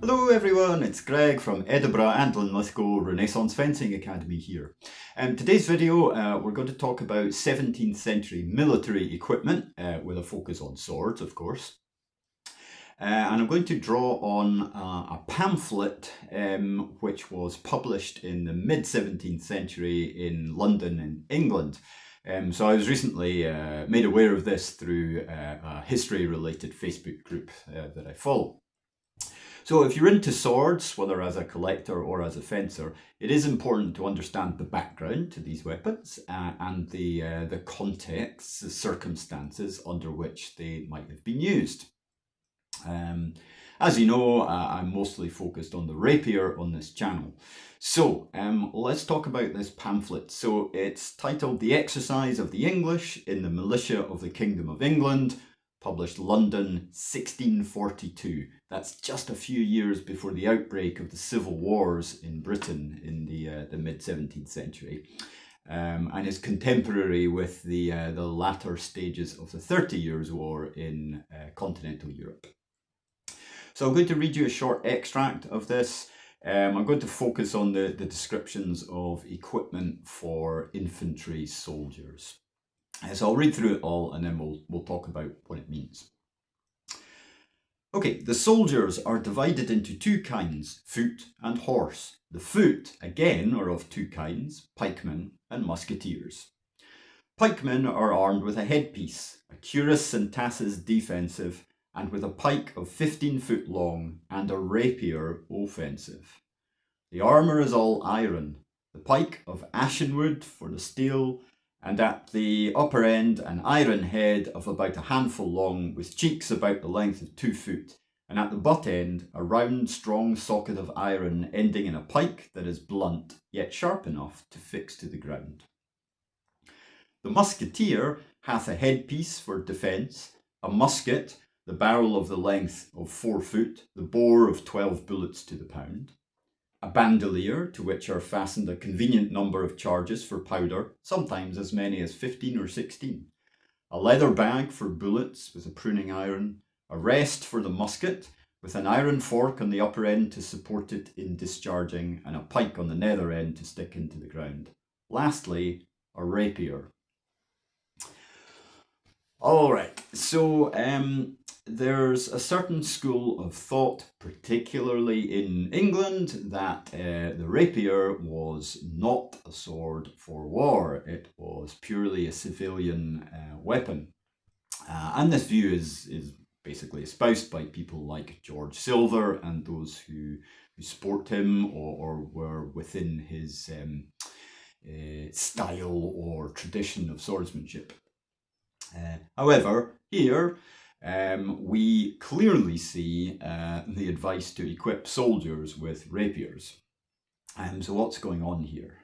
Hello everyone, it's Greg from Edinburgh and Linlithgow Renaissance Fencing Academy here. Today's video we're going to talk about 17th century military equipment with a focus on swords, of course. And I'm going to draw on a pamphlet which was published in the mid-17th century in London in England. So I was recently made aware of this through a history-related Facebook group that I follow. So if you're into swords, whether as a collector or as a fencer, it is important to understand the background to these weapons and the context, the circumstances under which they might have been used. As you know, I'm mostly focused on the rapier on this channel. So let's talk about this pamphlet. So it's titled The Exercise of the English in the Militia of the Kingdom of England, published London 1642. That's just a few years before the outbreak of the civil wars in Britain in the mid-17th century. And is contemporary with the latter stages of the 30 Years' War in continental Europe. So I'm going to read you a short extract of this. I'm going to focus on the descriptions of equipment for infantry soldiers. So I'll read through it all and then we'll talk about what it means. Okay, the soldiers are divided into two kinds, foot and horse. The foot, again, are of two kinds, pikemen and musketeers. Pikemen are armed with a headpiece, a cuirass and tasses defensive, and with a pike of 15 foot long and a rapier offensive. The armour is all iron, the pike of ashen wood for the steel, and at the upper end an iron head of about a handful long with cheeks about the length of 2 foot, and at the butt end a round strong socket of iron ending in a pike that is blunt yet sharp enough to fix to the ground. The musketeer hath a headpiece for defence, a musket, the barrel of the length of 4 foot, the bore of 12 bullets to the pound, a bandolier to which are fastened a convenient number of charges for powder, sometimes as many as 15 or 16, a leather bag for bullets with a pruning iron, a rest for the musket with an iron fork on the upper end to support it in discharging, and a pike on the nether end to stick into the ground. Lastly, a rapier. All right, so there's a certain school of thought, particularly in England, that the rapier was not a sword for war. It was purely a civilian weapon. And this view is basically espoused by people like George Silver and those who support him or were within his style or tradition of swordsmanship. However, here we clearly see the advice to equip soldiers with rapiers. So what's going on here?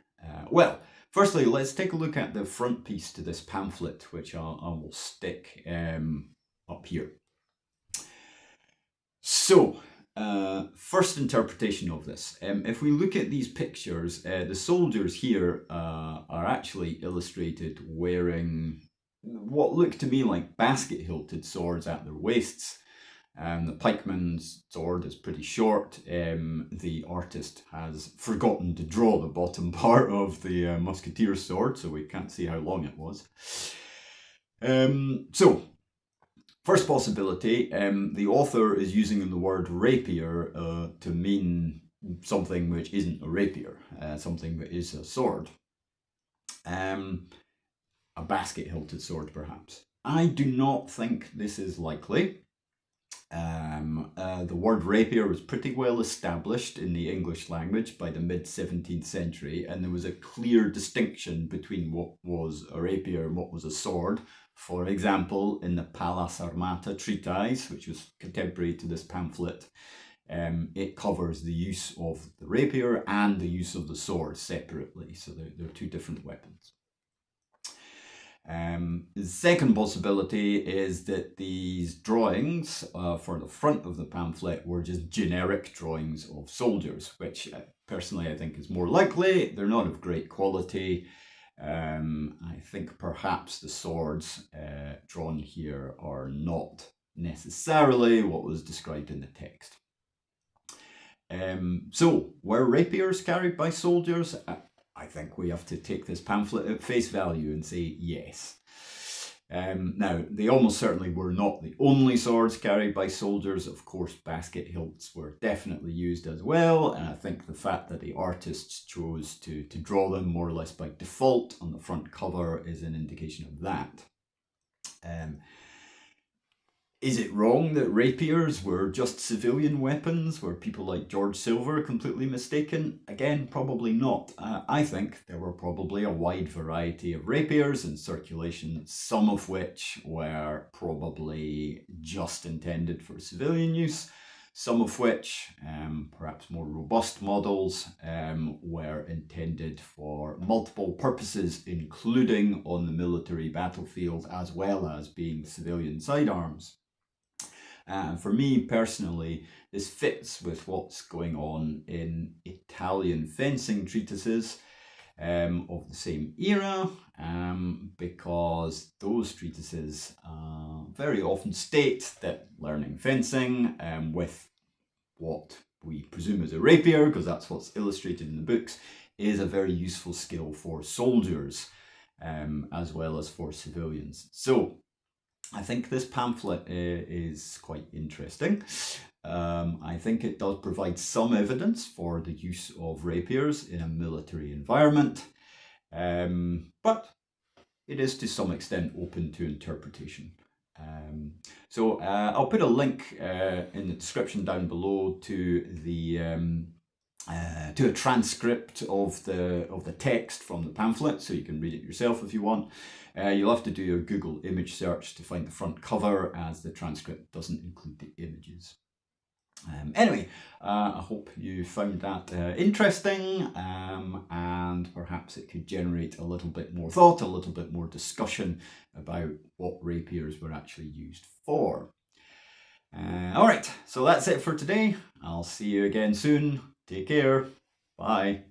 Well, firstly, let's take a look at the front piece to this pamphlet, which I will stick up here. So, first interpretation of this. If we look at these pictures, the soldiers here are actually illustrated wearing what look to me like basket-hilted swords at their waists. The pikeman's sword is pretty short. The artist has forgotten to draw the bottom part of the musketeer's sword, so we can't see how long it was. So, first possibility, the author is using the word rapier to mean something which isn't a rapier, something that is a sword. A basket-hilted sword, perhaps. I do not think this is likely. The word rapier was pretty well established in the English language by the mid-17th century, and there was a clear distinction between what was a rapier and what was a sword. For example, in the Pallas Armata treatise, which was contemporary to this pamphlet, it covers the use of the rapier and the use of the sword separately, so they're two different weapons. The second possibility is that these drawings for the front of the pamphlet were just generic drawings of soldiers, which personally I think is more likely. They're not of great quality. I think perhaps the swords drawn here are not necessarily what was described in the text. So, were rapiers carried by soldiers? I think we have to take this pamphlet at face value and say yes. Now, they almost certainly were not the only swords carried by soldiers. Of course, basket hilts were definitely used as well, and I think the fact that the artists chose to draw them more or less by default on the front cover is an indication of that. Is it wrong that rapiers were just civilian weapons? Were people like George Silver completely mistaken? Again, probably not. I think there were probably a wide variety of rapiers in circulation, some of which were probably just intended for civilian use, some of which, perhaps more robust models, were intended for multiple purposes, including on the military battlefield, as well as being civilian sidearms. For me personally, this fits with what's going on in Italian fencing treatises of the same era, because those treatises very often state that learning fencing with what we presume is a rapier, because that's what's illustrated in the books, is a very useful skill for soldiers as well as for civilians. So I think this pamphlet is quite interesting. I think it does provide some evidence for the use of rapiers in a military environment, but it is to some extent open to interpretation. So I'll put a link in the description down below to a transcript of the text from the pamphlet, so you can read it yourself if you want. You'll have to do a Google image search to find the front cover, as the transcript doesn't include the images. Anyway, I hope you found that interesting, and perhaps it could generate a little bit more thought, a little bit more discussion about what rapiers were actually used for. Alright, so that's it for today. I'll see you again soon. Take care. Bye.